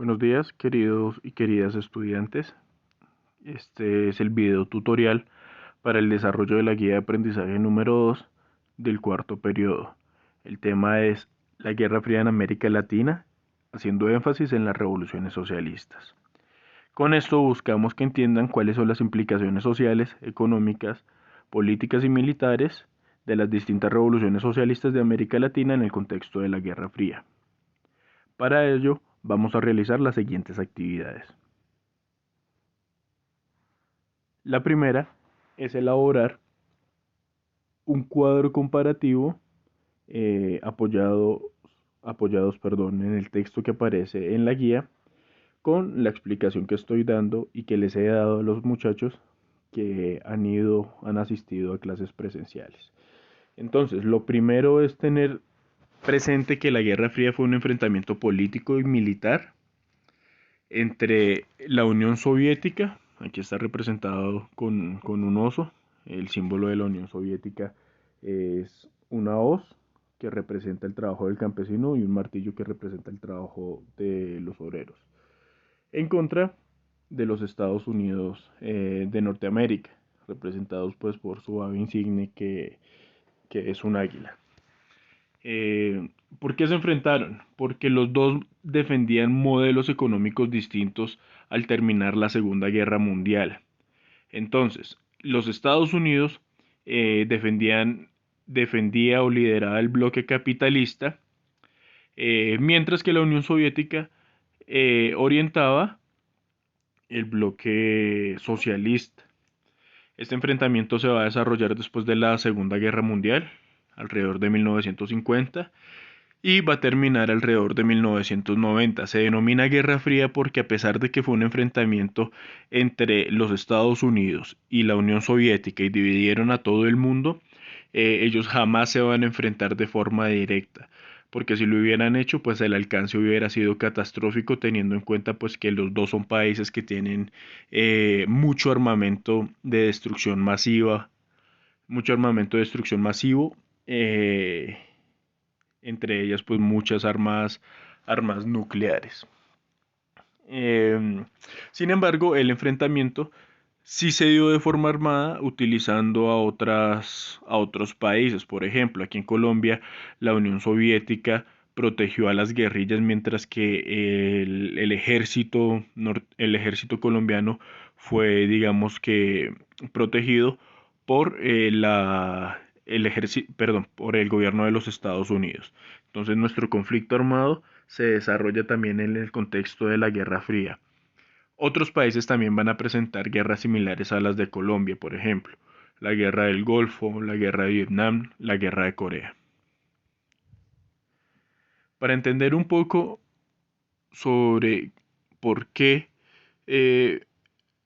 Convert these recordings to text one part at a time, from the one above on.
Buenos días, queridos y queridas estudiantes. Este es el video tutorial para el desarrollo de la guía de aprendizaje número 2 del cuarto periodo. El tema es la Guerra Fría en América Latina, haciendo énfasis en las revoluciones socialistas. Con esto buscamos que entiendan cuáles son las implicaciones sociales, económicas, políticas y militares de las distintas revoluciones socialistas de América Latina en el contexto de la Guerra Fría. Para ello, vamos a realizar las siguientes actividades. La primera es elaborar un cuadro comparativo apoyados en el texto que aparece en la guía con la explicación que estoy dando y que les he dado a los muchachos que han asistido a clases presenciales. Entonces, lo primero es tener presente que la Guerra Fría fue un enfrentamiento político y militar entre la Unión Soviética, aquí está representado con un oso, el símbolo de la Unión Soviética es una hoz que representa el trabajo del campesino y un martillo que representa el trabajo de los obreros, en contra de los Estados Unidos de Norteamérica, representados pues por su ave insigne que es un águila. ¿Por qué se enfrentaron? Porque los dos defendían modelos económicos distintos al terminar la Segunda Guerra Mundial. Entonces, los Estados Unidos defendía o lideraba el bloque capitalista, mientras que la Unión Soviética orientaba el bloque socialista. Este enfrentamiento se va a desarrollar después de la Segunda Guerra Mundial, alrededor de 1950, y va a terminar alrededor de 1990. Se denomina Guerra Fría porque a pesar de que fue un enfrentamiento entre los Estados Unidos y la Unión Soviética y dividieron a todo el mundo, ellos jamás se van a enfrentar de forma directa, porque si lo hubieran hecho, pues el alcance hubiera sido catastrófico, teniendo en cuenta pues que los dos son países que tienen mucho armamento de destrucción masiva, mucho armamento de destrucción masivo, entre ellas pues muchas armas nucleares. Sin embargo, el enfrentamiento sí se dio de forma armada utilizando a otros países. Por ejemplo, aquí en Colombia la Unión Soviética protegió a las guerrillas mientras que el ejército colombiano fue, digamos que, protegido por por el gobierno de los Estados Unidos. Entonces nuestro conflicto armado se desarrolla también en el contexto de la Guerra Fría. Otros países también van a presentar guerras similares a las de Colombia, por ejemplo, la Guerra del Golfo, la Guerra de Vietnam, la Guerra de Corea. Para entender un poco sobre por qué eh,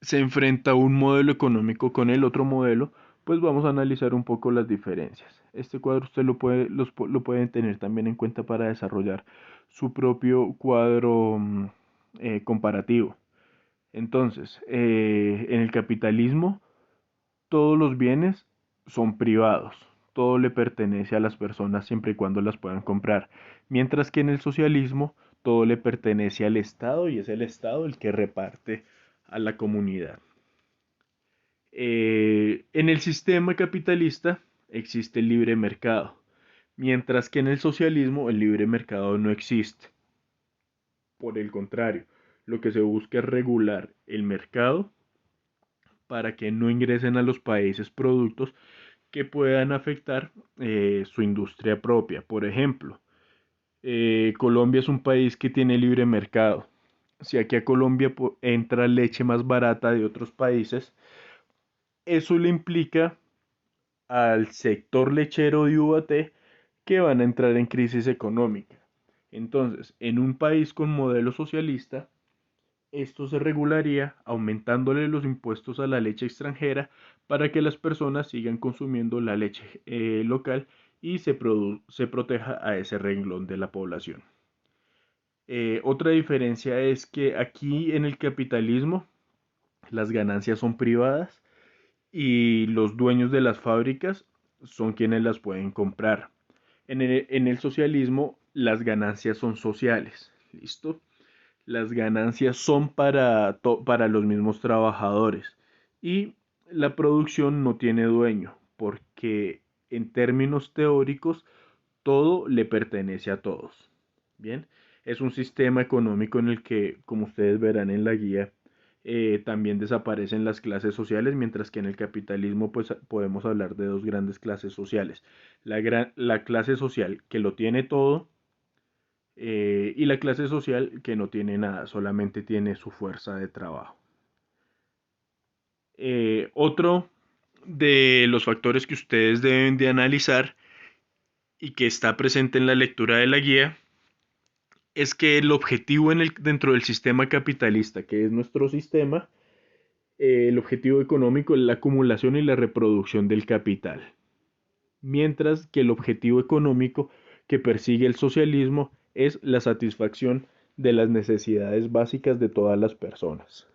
se enfrenta un modelo económico con el otro modelo, pues vamos a analizar un poco las diferencias. Este cuadro usted lo pueden tener también en cuenta para desarrollar su propio cuadro comparativo. Entonces, en el capitalismo, todos los bienes son privados, todo le pertenece a las personas siempre y cuando las puedan comprar, mientras que en el socialismo todo le pertenece al Estado y es el Estado el que reparte a la comunidad. En el sistema capitalista existe el libre mercado, mientras que en el socialismo el libre mercado no existe. Por el contrario, lo que se busca es regular el mercado para que no ingresen a los países productos que puedan afectar su industria propia. Por ejemplo, Colombia es un país que tiene libre mercado. Si aquí a Colombia entra leche más barata de otros países, eso le implica al sector lechero de Ubaté que van a entrar en crisis económica. Entonces, en un país con modelo socialista, esto se regularía aumentándole los impuestos a la leche extranjera para que las personas sigan consumiendo la leche local y se proteja a ese renglón de la población. Otra diferencia es que aquí en el capitalismo las ganancias son privadas y los dueños de las fábricas son quienes las pueden comprar. En el socialismo las ganancias son sociales. ¿Listo? las ganancias son para los mismos trabajadores y la producción no tiene dueño, porque en términos teóricos todo le pertenece a todos. Bien, es un sistema económico en el que, como ustedes verán en la guía, también desaparecen las clases sociales, mientras que en el capitalismo pues podemos hablar de dos grandes clases sociales. La clase social que lo tiene todo y la clase social que no tiene nada, solamente tiene su fuerza de trabajo. Otro de los factores que ustedes deben de analizar y que está presente en la lectura de la guía es que el objetivo dentro del sistema capitalista, que es nuestro sistema, el objetivo económico es la acumulación y la reproducción del capital, mientras que el objetivo económico que persigue el socialismo es la satisfacción de las necesidades básicas de todas las personas.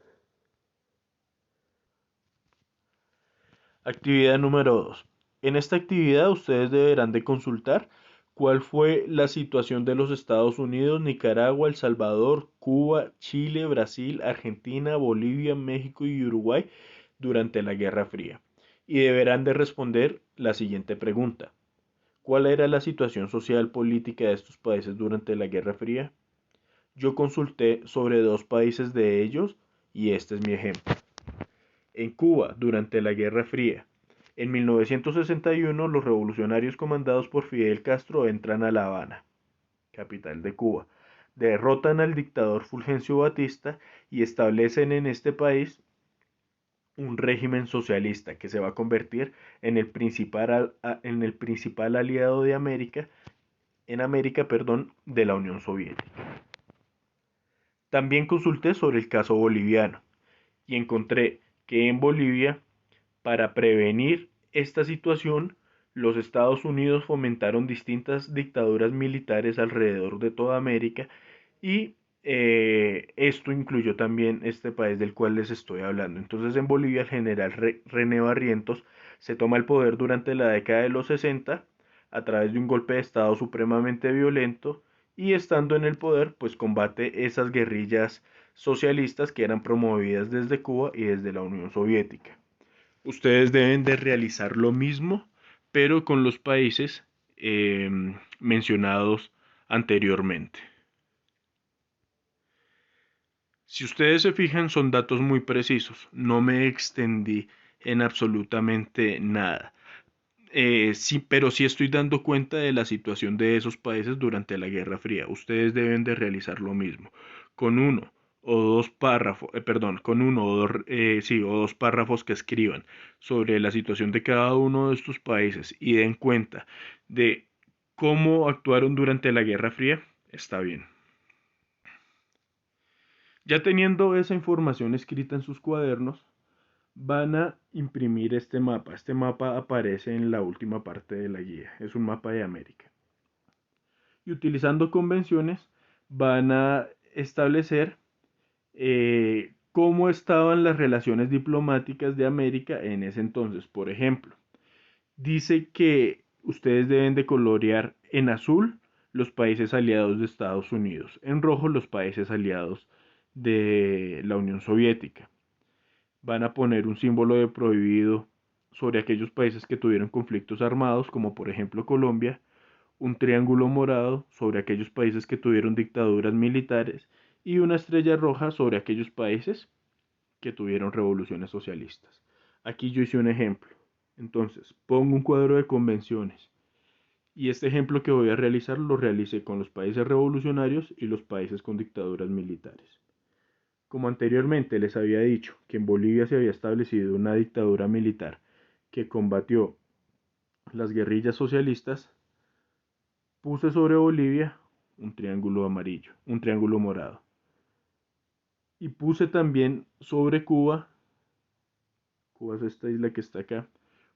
Actividad número 2. En esta actividad ustedes deberán de consultar cuál fue la situación de los Estados Unidos, Nicaragua, El Salvador, Cuba, Chile, Brasil, Argentina, Bolivia, México y Uruguay durante la Guerra Fría. Y deberán de responder la siguiente pregunta. ¿Cuál era la situación social política de estos países durante la Guerra Fría? Yo consulté sobre dos países de ellos y este es mi ejemplo. En Cuba, durante la Guerra Fría, en 1961 los revolucionarios comandados por Fidel Castro entran a La Habana, capital de Cuba, derrotan al dictador Fulgencio Batista y establecen en este país un régimen socialista que se va a convertir en el principal aliado de América, de la Unión Soviética. También consulté sobre el caso boliviano y encontré que en Bolivia, para prevenir esta situación, los Estados Unidos fomentaron distintas dictaduras militares alrededor de toda América y esto incluyó también este país del cual les estoy hablando. Entonces en Bolivia el general René Barrientos se toma el poder durante la década de los 60 a través de un golpe de estado supremamente violento y estando en el poder pues combate esas guerrillas socialistas que eran promovidas desde Cuba y desde la Unión Soviética. Ustedes deben de realizar lo mismo, pero con los países mencionados anteriormente. Si ustedes se fijan, son datos muy precisos. No me extendí en absolutamente nada. Sí, pero sí estoy dando cuenta de la situación de esos países durante la Guerra Fría. Ustedes deben de realizar lo mismo. Con uno o dos párrafos, con uno o dos, sí, o dos párrafos que escriban sobre la situación de cada uno de estos países y den cuenta de cómo actuaron durante la Guerra Fría, está bien. Ya teniendo esa información escrita en sus cuadernos, van a imprimir este mapa. Este mapa aparece en la última parte de la guía. Es un mapa de América. Y utilizando convenciones van a establecer cómo estaban las relaciones diplomáticas de América en ese entonces. Por ejemplo, dice que ustedes deben de colorear en azul los países aliados de Estados Unidos, en rojo los países aliados de la Unión Soviética. Van a poner un símbolo de prohibido sobre aquellos países que tuvieron conflictos armados, como por ejemplo Colombia, un triángulo morado sobre aquellos países que tuvieron dictaduras militares y una estrella roja sobre aquellos países que tuvieron revoluciones socialistas. Aquí yo hice un ejemplo. Entonces, pongo un cuadro de convenciones y este ejemplo que voy a realizar lo realicé con los países revolucionarios y los países con dictaduras militares. Como anteriormente les había dicho que en Bolivia se había establecido una dictadura militar que combatió las guerrillas socialistas, puse sobre Bolivia un triángulo amarillo, un triángulo morado. Y puse también sobre Cuba, Cuba es esta isla que está acá,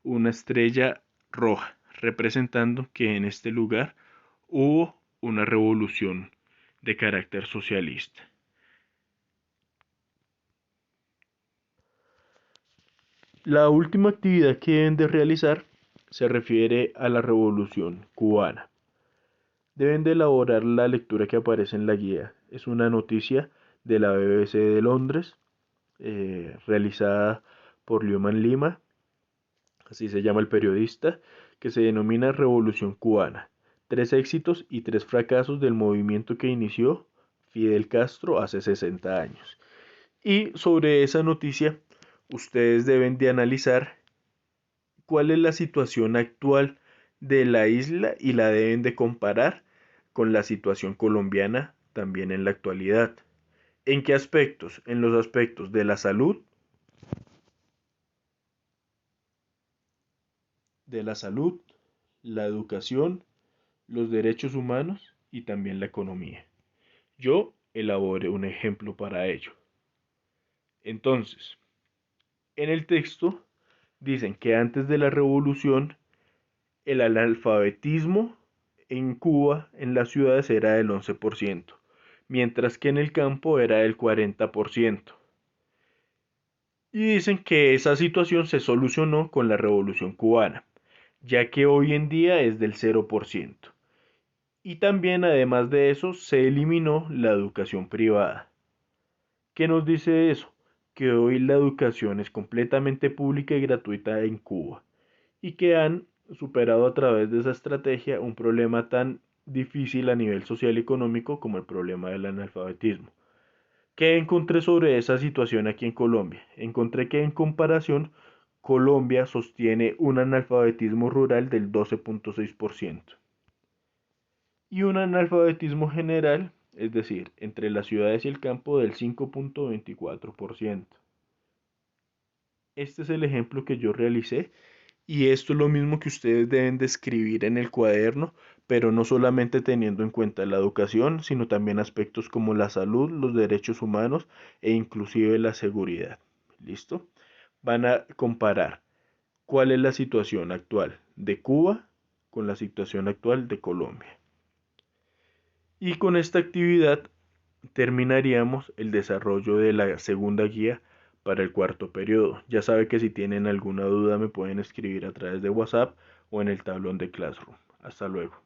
una estrella roja, representando que en este lugar hubo una revolución de carácter socialista. La última actividad que deben de realizar se refiere a la revolución cubana. Deben de elaborar la lectura que aparece en la guía. Es una noticia de la BBC de Londres, realizada por Lyman Lima, así se llama el periodista, que se denomina Revolución Cubana. 3 éxitos y 3 fracasos del movimiento que inició Fidel Castro hace 60 años. Y sobre esa noticia, ustedes deben de analizar cuál es la situación actual de la isla y la deben de comparar con la situación colombiana también en la actualidad. ¿En qué aspectos? En los aspectos de la salud, la educación, los derechos humanos y también la economía. Yo elaboré un ejemplo para ello. Entonces, en el texto dicen que antes de la revolución el analfabetismo en Cuba, en las ciudades, era del 11%, mientras que en el campo era del 40%. Y dicen que esa situación se solucionó con la Revolución Cubana, ya que hoy en día es del 0%. Y también, además de eso, se eliminó la educación privada. ¿Qué nos dice eso? Que hoy la educación es completamente pública y gratuita en Cuba, y que han superado a través de esa estrategia un problema tan difícil a nivel social y económico como el problema del analfabetismo. ¿Qué encontré sobre esa situación aquí en Colombia? Encontré que en comparación Colombia sostiene un analfabetismo rural del 12.6% y un analfabetismo general, es decir, entre las ciudades y el campo, del 5.24%. Este es el ejemplo que yo realicé. Y esto es lo mismo que ustedes deben de escribir en el cuaderno, pero no solamente teniendo en cuenta la educación, sino también aspectos como la salud, los derechos humanos e inclusive la seguridad. ¿Listo? Van a comparar cuál es la situación actual de Cuba con la situación actual de Colombia. Y con esta actividad terminaríamos el desarrollo de la segunda guía para el cuarto periodo. Ya sabe que si tienen alguna duda me pueden escribir a través de WhatsApp o en el tablón de Classroom. Hasta luego.